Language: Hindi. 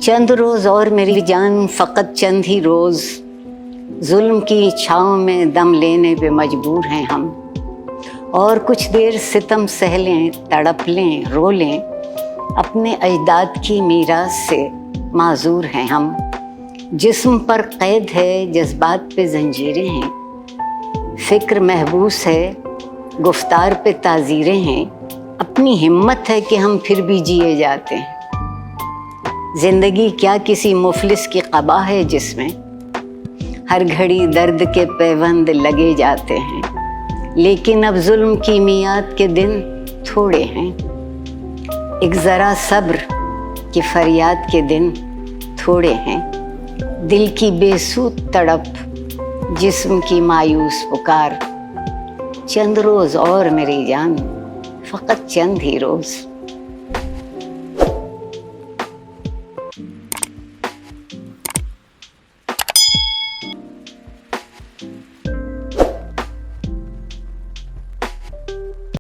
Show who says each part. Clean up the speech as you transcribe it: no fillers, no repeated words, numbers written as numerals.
Speaker 1: चंद रोज और मेरी जान, फकत चंद ही रोज जुल्म की छाँव में दम लेने पे मजबूर हैं हम। और कुछ देर सितम सह लें, तड़प लें, रो लें, अपने अजदाद की मीरास से माजूर हैं हम। जिस्म पर कैद है, जज्बात पे जंजीरें हैं, फिक्र महबूस है, गुफ्तार पे ताजीरें हैं। अपनी हिम्मत है कि हम फिर भी जिए जाते हैं। जिंदगी क्या किसी मुफलिस की क़बा है जिसमें हर घड़ी दर्द के पैबंद लगे जाते हैं। लेकिन अब जुल्म की मियाद के दिन थोड़े हैं, एक ज़रा सब्र की फरियाद के दिन थोड़े हैं। दिल की बेसूद तड़प, जिस्म की मायूस पुकार, चंद रोज़ और मेरी जान, फ़कत चंद ही रोज़।